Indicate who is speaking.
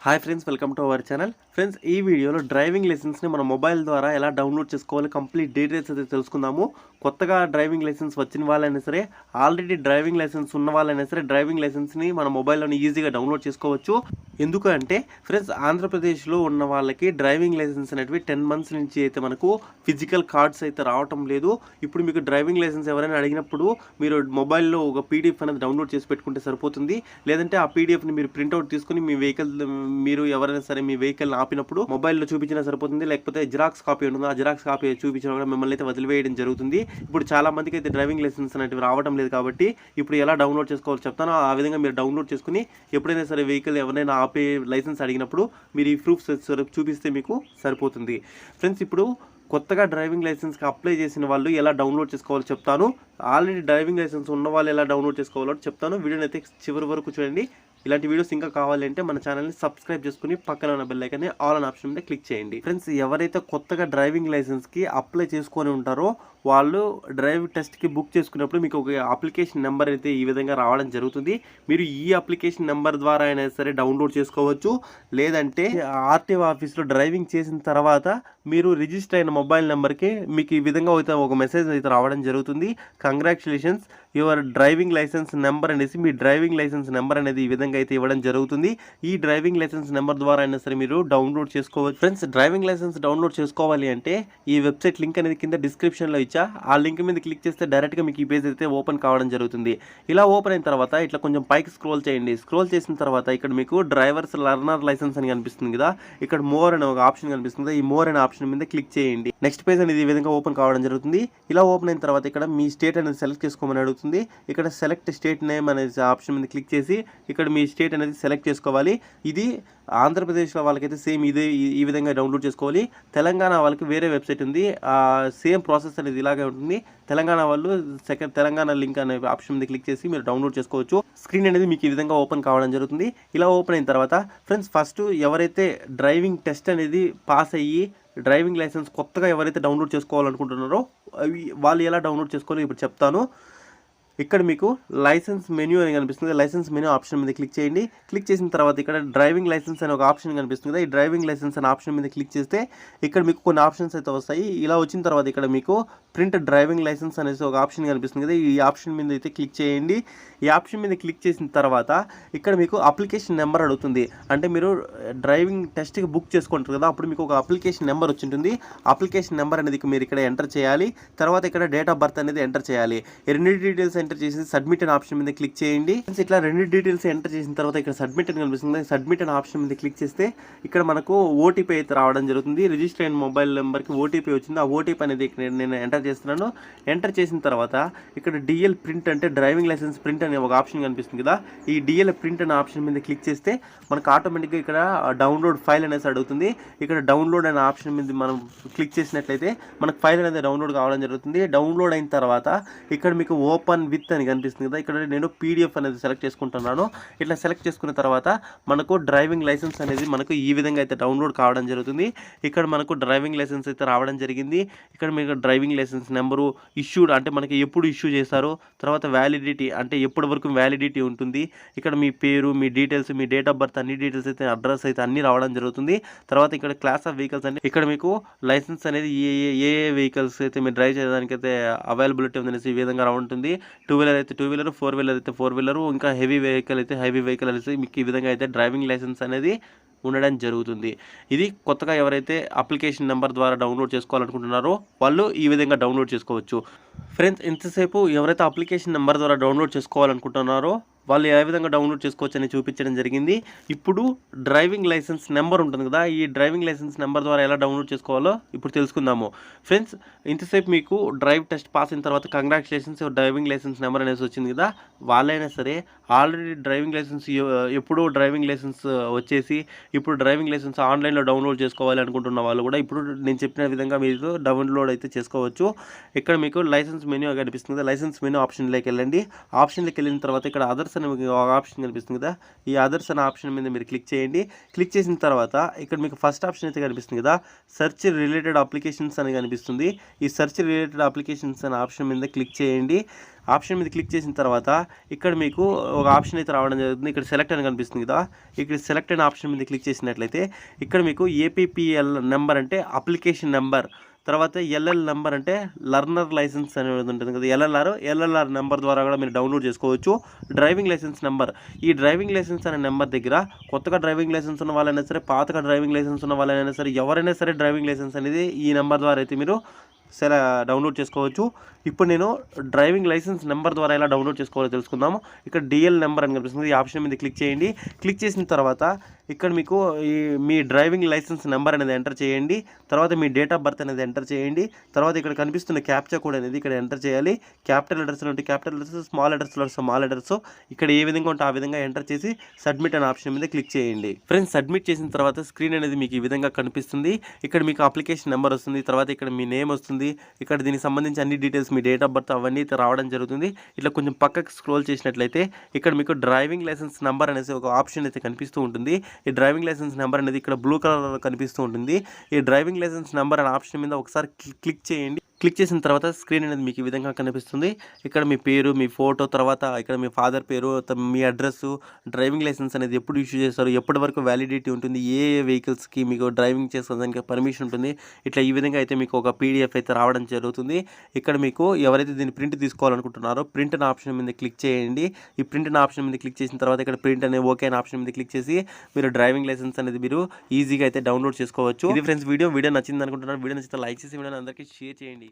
Speaker 1: Hi friends, welcome to our channel. Friends, ఈ వీడియోలో driving లైసెన్స్ని మన మొబైల్ ద్వారా ఎలా డౌన్లోడ్ చేసుకోవాలి కంప్లీట్ డీటెయిల్స్ అయితే తెలుసుకుందాము. కొత్తగా డ్రైవింగ్ లైసెన్స్ వచ్చిన వాళ్ళైనా సరే, ఆల్రెడీ డ్రైవింగ్ లైసెన్స్ ఉన్న వాళ్ళైనా సరే డ్రైవింగ్ లైసెన్స్ని మన మొబైల్లోనే ఈజీగా డౌన్లోడ్ చేసుకోవచ్చు. ఎందుకు అంటే ఫ్రెండ్స్, ఆంధ్రప్రదేశ్లో ఉన్న వాళ్ళకి డ్రైవింగ్ లైసెన్స్ అనేటివి 10 మంత్స్ నుంచి అయితే మనకు ఫిజికల్ కార్డ్స్ అయితే రావటం లేదు. ఇప్పుడు మీకు డ్రైవింగ్ లైసెన్స్ ఎవరైనా అడిగినప్పుడు మీరు మొబైల్లో ఒక పీడిఎఫ్ అనేది డౌన్లోడ్ చేసి పెట్టుకుంటే సరిపోతుంది. లేదంటే ఆ పీడిఎఫ్ని మీరు ప్రింట్అవుట్ తీసుకుని మీ వెహికల్ మీరు ఎవరైనా సరే మీ వెహికల్ ఆపినప్పుడు మొబైల్లో చూపించినా సరిపోతుంది. లేకపోతే జిరాక్స్ కాపీ ఉంటుంది, ఆ జిరాక్స్ కాపీ చూపించినా కూడా మిమ్మల్ని అయితే వదిలివేయడం జరుగుతుంది. ఇప్పుడు చాలా మందికి అయితే డ్రైవింగ్ లైసెన్స్ అనేవి రావడం లేదు కాబట్టి ఇప్పుడు ఎలా డౌన్లోడ్ చేసుకోవాలో చెప్తాను. ఆ విధంగా మీరు డౌన్లోడ్ చేసుకుని ఎప్పుడైనా సరే వెహికల్ ఎవరైనా ఆపే లైసెన్స్ అడిగినప్పుడు మీరు ఈ ప్రూఫ్స్ చూపిస్తే మీకు సరిపోతుంది. ఫ్రెండ్స్, ఇప్పుడు కొత్తగా డ్రైవింగ్ లైసెన్స్కి అప్లై చేసిన వాళ్ళు ఎలా డౌన్లోడ్ చేసుకోవాలో చెప్తాను. ఆల్రెడీ డ్రైవింగ్ లైసెన్స్ ఉన్న వాళ్ళు ఎలా డౌన్లోడ్ చేసుకోవాలో చెప్తాను. వీడియోని అయితే చివరి వరకు చూడండి. ఇలాంటి వీడియోస్ ఇంకా కావాలంటే మన ఛానల్ని సబ్స్క్రైబ్ చేసుకుని పక్కన ఉన్న బెల్ ఐకాన్ని ఆల్ అనే ఆప్షన్ మీద క్లిక్ చేయండి. ఫ్రెండ్స్, ఎవరైతే కొత్తగా డ్రైవింగ్ లైసెన్స్కి అప్లై చేసుకొని ఉంటారో వాళ్ళు డ్రైవ్ టెస్ట్కి బుక్ చేసుకున్నప్పుడు మీకు ఒక అప్లికేషన్ నెంబర్ అయితే ఈ విధంగా రావడం జరుగుతుంది. మీరు ఈ అప్లికేషన్ నెంబర్ ద్వారా అయినా సరే డౌన్లోడ్ చేసుకోవచ్చు. లేదంటే ఆర్టీఓ ఆఫీస్లో డ్రైవింగ్ చేసిన తర్వాత మీరు రిజిస్టర్ అయిన మొబైల్ నెంబర్కి మీకు ఈ విధంగా అయితే ఒక మెసేజ్ అయితే రావడం జరుగుతుంది. Congratulations, your driving licence number అనేసి మీ డ్రైవింగ్ లైసెన్స్ నెంబర్ అనేది ఈ విధంగా అయితే ఇవ్వడం జరుగుతుంది. ఈ డ్రైవింగ్ లైసెన్స్ నెంబర్ ద్వారా అయినా సరే మీరు డౌన్లోడ్ చేసుకోవచ్చు. ఫ్రెండ్స్, డ్రైవింగ్ లైసెన్స్ డౌన్లోడ్ చేసుకోవాలి అంటే ఈ వెబ్సైట్ లింక్ అనేది కింద డిస్క్రిప్షన్లో ఇచ్చా. ఆ లింక్ మీద క్లిక్ చేస్తే డైరెక్ట్గా మీకు ఈ పేజ్ అయితే ఓపెన్ కావడం జరుగుతుంది. ఇలా ఓపెన్ అయిన తర్వాత ఇట్లా కొంచెం పైకి స్క్రోల్ చేయండి. స్క్రోల్ చేసిన తర్వాత ఇక్కడ మీకు డ్రైవర్స్ లర్నర్ లైసెన్స్ అని కనిపిస్తుంది కదా, ఇక్కడ మోర్ అనే ఒక ఆప్షన్ కనిపిస్తుంది. ఈ మోర్ అనే ఆప్షన్ మీద క్లిక్ చేయండి. నెక్స్ట్ పేజ్ అనేది ఈ విధంగా ఓపెన్ కావడం జరుగుతుంది. ఇలా ఓపెన్ అయిన తర్వాత ఇక్కడ మీ స్టేట్ అనేది సెలెక్ట్ చేసుకోమని అడుగుతుంది. ఇక్కడ సెలెక్ట్ స్టేట్ నేమ్ అనే ఆప్షన్ మీద క్లిక్ చేసి ఇక్కడ మీ స్టేట్ అనేది సెలెక్ట్ చేసుకోవాలి. ఇది ఆంధ్రప్రదేశ్లో వాళ్ళకైతే సేమ్ ఇదే ఈ విధంగా డౌన్లోడ్ చేసుకోవాలి. తెలంగాణ వాళ్ళకి వేరే వెబ్సైట్ ఉంది, సేమ్ ప్రాసెస్ అనేది ఇలాగే ఉంటుంది. తెలంగాణ వాళ్ళు తెలంగాణ లింక్ అనే ఆప్షన్ మీద క్లిక్ చేసి మీరు డౌన్లోడ్ చేసుకోవచ్చు. స్క్రీన్ అనేది మీకు ఈ విధంగా ఓపెన్ కావడం జరుగుతుంది. ఇలా ఓపెన్ అయిన తర్వాత ఫ్రెండ్స్, ఫస్ట్ ఎవరైతే డ్రైవింగ్ టెస్ట్ అనేది పాస్ అయ్యి డ్రైవింగ్ లైసెన్స్ కొత్తగా ఎవరైతే డౌన్లోడ్ చేసుకోవాలనుకుంటున్నారో వాళ్ళు ఎలా డౌన్లోడ్ చేసుకోవాలో ఇప్పుడు చెప్తాను. ఇక్కడ మీకు లైసెన్స్ మెన్యూ అని కనిపిస్తుంది. లైసెన్స్ మెన్యూ ఆప్షన్ మీద క్లిక్ చేయండి. క్లిక్ చేసిన తర్వాత ఇక్కడ డ్రైవింగ్ లైసెన్స్ అనే ఒక ఆప్షన్ కనిపిస్తుంది కదా, ఈ డ్రైవింగ్ లైసెన్స్ అనే ఆప్షన్ మీద క్లిక్ చేస్తే ఇక్కడ మీకు కొన్ని ఆప్షన్స్ అయితే వస్తాయి. ఇలా వచ్చిన తర్వాత ఇక్కడ మీకు ప్రింట్ డ్రైవింగ్ లైసెన్స్ అనేసి ఒక ఆప్షన్ కనిపిస్తుంది కదా, ఈ ఆప్షన్ మీద అయితే క్లిక్ చేయండి. ఈ ఆప్షన్ మీద క్లిక్ చేసిన తర్వాత ఇక్కడ మీకు అప్లికేషన్ నెంబర్ అడుగుతుంది. అంటే మీరు డ్రైవింగ్ టెస్ట్కి బుక్ చేసుకుంటారు కదా, అప్పుడు మీకు ఒక అప్లికేషన్ నెంబర్ వచ్చి ఉంటుంది. అప్లికేషన్ నెంబర్ అనేది మీరు ఇక్కడ ఎంటర్ చేయాలి. తర్వాత ఇక్కడ డేట్ ఆఫ్ బర్త్ అనేది ఎంటర్ చేయాలి. ఈ రెండు డీటెయిల్స్ ఎంటర్ చేసి సబ్మిట్ అనే ఆప్షన్ మీద క్లిక్ చేయండి. ఇట్లా రెండు డీటెయిల్స్ ఎంటర్ చేసిన తర్వాత ఇక్కడ సబ్మిట్ అని కనిపిస్తుంది. సబ్మిట్ అనే ఆప్షన్ మీద క్లిక్ చేస్తే ఇక్కడ మనకు ఓటీపీ అయితే రావడం జరుగుతుంది. రిజిస్టర్ అయిన మొబైల్ నెంబర్కి ఓటీపీ వచ్చింది. ఆ ఓటీపీ అనేది నేను ఎంటర్ చేస్తున్నాను. ఎంటర్ చేసిన తర్వాత ఇక్కడ డిఎల్ ప్రింట్ అంటే డ్రైవింగ్ లైసెన్స్ ప్రింట్ అనే ఒక ఆప్షన్ కనిపిస్తుంది కదా, ఈ డిఎల్ ప్రింట్ అనే ఆప్షన్ మీద క్లిక్ చేస్తే మనకు ఆటోమేటిక్గా ఇక్కడ డౌన్లోడ్ ఫైల్ అనేసి అడుగుతుంది. ఇక్కడ డౌన్లోడ్ అనే ఆప్షన్ మీద మనం క్లిక్ చేసినట్లయితే మనకు ఫైల్ అనేది డౌన్లోడ్ కావడం జరుగుతుంది. డౌన్లోడ్ అయిన తర్వాత ఇక్కడ మీకు ఓపెన్ విత్ అని కనిపిస్తుంది కదా, ఇక్కడ నేను పీడిఎఫ్ అనేది సెలెక్ట్ చేసుకుంటున్నాను. ఇట్లా సెలెక్ట్ చేసుకున్న తర్వాత మనకు డ్రైవింగ్ లైసెన్స్ అనేది మనకు ఈ విధంగా అయితే డౌన్లోడ్ కావడం జరుగుతుంది. ఇక్కడ మనకు డ్రైవింగ్ లైసెన్స్ అయితే రావడం జరిగింది. ఇక్కడ మీకు డ్రైవింగ్ లైసెన్స్ నెంబరు, ఇష్యూడ్ అంటే మనకి ఎప్పుడు ఇష్యూ చేశారో, తర్వాత వ్యాలిడిటీ అంటే ఎప్పటి వరకు వ్యాలిడిటీ ఉంటుంది, ఇక్కడ మీ పేరు, మీ డీటెయిల్స్, మీ డేట్ ఆఫ్ బర్త్ అన్ని డీటెయిల్స్ అయితే అడ్రస్ అయితే అన్ని రావడం జరుగుతుంది. తర్వాత ఇక్కడ క్లాస్ ఆఫ్ వెహికల్స్ అంటే ఇక్కడ మీకు లైసెన్స్ అనేది ఏ వెహికల్స్ అయితే మీరు డ్రైవ్ చేయడానికి అయితే అవైలబిలిటీ ఉందనేసి ఈ విధంగా ఉంటుంది. 2 వీలర్ అయితే 2 వీలర్, 4 వీలర్ అయితే 4 వీలర్, ఇంకా హెవీ వెహికల్ అయితే హెవీ వెహికల్ అనేసి మీకు ఈ విధంగా అయితే డ్రైవింగ్ లైసెన్స్ అనేది ఉండడం జరుగుతుంది. ఇది కొత్తగా ఎవరైతే అప్లికేషన్ నెంబర్ ద్వారా డౌన్లోడ్ చేసుకోవాలనుకుంటున్నారో వాళ్ళు ఈ విధంగా డౌన్లోడ్ చేసుకోవచ్చు. ఫ్రెండ్స్, ఇంతసేపు ఎవరైతే అప్లికేషన్ నెంబర్ ద్వారా డౌన్లోడ్ చేసుకోవాలనుకుంటున్నారో వాళ్ళు ఏ విధంగా డౌన్లోడ్ చేసుకోవచ్చు అని చూపించడం జరిగింది. ఇప్పుడు డ్రైవింగ్ లైసెన్స్ నెంబర్ ఉంటుంది కదా, ఈ డ్రైవింగ్ లైసెన్స్ నెంబర్ ద్వారా ఎలా డౌన్లోడ్ చేసుకోవాలో ఇప్పుడు తెలుసుకుందాము. ఫ్రెండ్స్, ఇంతసేపు మీకు డ్రైవ్ టెస్ట్ పాస్ అయిన తర్వాత కంగ్రాచులేషన్స్ డ్రైవింగ్ లైసెన్స్ నెంబర్ అనేసి వచ్చింది కదా, వాళ్ళైనా సరే ఆల్రెడీ డ్రైవింగ్ లైసెన్స్ ఎప్పుడూ డ్రైవింగ్ లైసెన్స్ వచ్చేసి ఇప్పుడు డ్రైవింగ్ లైసెన్స్ ఆన్లైన్లో డౌన్లోడ్ చేసుకోవాలి అనుకుంటున్న వాళ్ళు కూడా ఇప్పుడు నేను చెప్పిన విధంగా మీరు డౌన్లోడ్ అయితే చేసుకోవచ్చు. ఇక్కడ మీకు లైసెన్స్ లైసెన్స్ మెనూ కనిపిస్తుంది కదా, లైసెన్స్ మెనూ ఆప్షన్లోకి వెళ్ళండి. ఆప్షన్లోకి వెళ్ళిన తర్వాత ఇక్కడ అదర్స్ అనే ఒక ఆప్షన్ కనిపిస్తుంది కదా, ఈ అదర్స్ అనే ఆప్షన్ మీద మీరు క్లిక్ చేయండి. క్లిక్ చేసిన తర్వాత ఇక్కడ మీకు ఫస్ట్ ఆప్షన్ అయితే కనిపిస్తుంది కదా, సెర్చ్ రిలేటెడ్ అప్లికేషన్స్ అని కనిపిస్తుంది. ఈ సెర్చ్ రిలేటెడ్ అప్లికేషన్స్ అనే ఆప్షన్ మీద క్లిక్ చేయండి. ఆప్షన్ మీద క్లిక్ చేసిన తర్వాత ఇక్కడ మీకు ఒక ఆప్షన్ అయితే రావడం జరుగుతుంది. ఇక్కడ సెలెక్ట్ అని కనిపిస్తుంది కదా, ఇక్కడ సెలెక్ట్ అనే ఆప్షన్ మీద క్లిక్ చేసినట్లయితే ఇక్కడ మీకు ఏపీపీఎల్ నెంబర్ అంటే అప్లికేషన్ నెంబర్, తర్వాత ఎల్ఎల్ నెంబర్ అంటే లర్నర్ లైసెన్స్ అనేది ఉంటుంది కదా, ఎల్ఎల్ఆర్ నెంబర్ ద్వారా కూడా మీరు డౌన్లోడ్ చేసుకోవచ్చు. డ్రైవింగ్ లైసెన్స్ నెంబర్, ఈ డ్రైవింగ్ లైసెన్స్ అనే నెంబర్ దగ్గర కొత్తగా డ్రైవింగ్ లైసెన్స్ ఉన్న వాళ్ళైనా సరే, పాతగా డ్రైవింగ్ లైసెన్స్ ఉన్న వాళ్ళైనా సరే, ఎవరైనా సరే డ్రైవింగ్ లైసెన్స్ అనేది ఈ నెంబర్ ద్వారా అయితే మీరు డౌన్లోడ్ చేసుకోవచ్చు. ఇప్పుడు నేను డ్రైవింగ్ లైసెన్స్ నెంబర్ ద్వారా ఎలా డౌన్లోడ్ చేసుకోవాలో తెలుసుకుందాము. ఇక్కడ డిఎల్ నెంబర్ అని కనిపిస్తుంది, ఈ ఆప్షన్ మీద క్లిక్ చేయండి. క్లిక్ చేసిన తర్వాత ఇక్కడ మీకు మీ డ్రైవింగ్ లైసెన్స్ నెంబర్ అనేది ఎంటర్ చేయండి. తర్వాత మీ డేట్ ఆఫ్ బర్త్ అనేది ఎంటర్ చేయండి. తర్వాత ఇక్కడ కనిపిస్తున్న క్యాప్చా కోడ్ అనేది ఇక్కడ ఎంటర్ చేయాలి. క్యాపిటల్ లెటర్స్లో ఉంటే క్యాపిటల్ లెటర్స్, స్మాల్ లెటర్స్లో స్మాల్ లెటర్స్ ఇక్కడ ఏ విధంగా ఉంటే ఆ విధంగా ఎంటర్ చేసి సబ్మిట్ అనే ఆప్షన్ మీద క్లిక్ చేయండి. ఫ్రెండ్స్, సబ్మిట్ చేసిన తర్వాత స్క్రీన్ అనేది మీకు ఈ విధంగా కనిపిస్తుంది. ఇక్కడ మీకు అప్లికేషన్ నెంబర్ వస్తుంది, తర్వాత ఇక్కడ మీ నేమ్ వస్తుంది, ఇక్కడ దీనికి సంబంధించి అన్ని డీటెయిల్స్, మీ డేట్ ఆఫ్ బర్త్ అవన్నీ అయితే రావడం జరుగుతుంది. ఇట్లా కొంచెం పక్కకి స్క్రోల్ చేసినట్లయితే ఇక్కడ మీకు డ్రైవింగ్ లైసెన్స్ నెంబర్ అనేసి ఒక ఆప్షన్ అయితే కనిపిస్తూ ఉంటుంది. ఈ డ్రైవింగ్ లైసెన్స్ నెంబర్ అనేది ఇక్కడ బ్లూ కలర్లో కనిపిస్తూ ఉంటుంది. ఈ డ్రైవింగ్ లైసెన్స్ నెంబర్ అనే ఆప్షన్ మీద ఒకసారి క్లిక్ చేయండి. క్లిక్ చేసిన తర్వాత స్క్రీన్ అనేది మీకు ఈ విధంగా కనిపిస్తుంది. ఇక్కడ మీ పేరు, మీ ఫోటో, తర్వాత ఇక్కడ మీ ఫాదర్ పేరు, మీ అడ్రస్, డ్రైవింగ్ లైసెన్స్ అనేది ఎప్పుడు ఇష్యూ చేస్తారు, ఎప్పటి వరకు వ్యాలిడిటీ ఉంటుంది, ఏ వెహికల్స్కి మీకు డ్రైవింగ్ చేసేదానికి పర్మిషన్ ఉంటుంది, ఇట్లా ఈ విధంగా అయితే మీకు ఒక పీడిఎఫ్ అయితే రావడం జరుగుతుంది. ఇక్కడ మీకు ఎవరైతే దీన్ని ప్రింట్ తీసుకోవాలనుకుంటున్నారో ప్రింట్ అనే ఆప్షన్ మీద క్లిక్ చేయండి. ఈ ప్రింట్ అనే ఆప్షన్ మీద క్లిక్ చేసిన తర్వాత ఇక్కడ ప్రింట్ అనే ఓకే అనే ఆప్షన్ మీద క్లిక్ చేసి మీరు డ్రైవింగ్ లైసెన్స్ అనేది మీరు ఈజీగా అయితే డౌన్లోడ్ చేసుకోవచ్చు. ఇది ఫ్రెండ్స్ వీడియో నచ్చింది అనుకుంటున్నాను. వీడియో నచ్చితే లైక్ చేసి వీడియోని అందరికీ షేర్ చేయండి.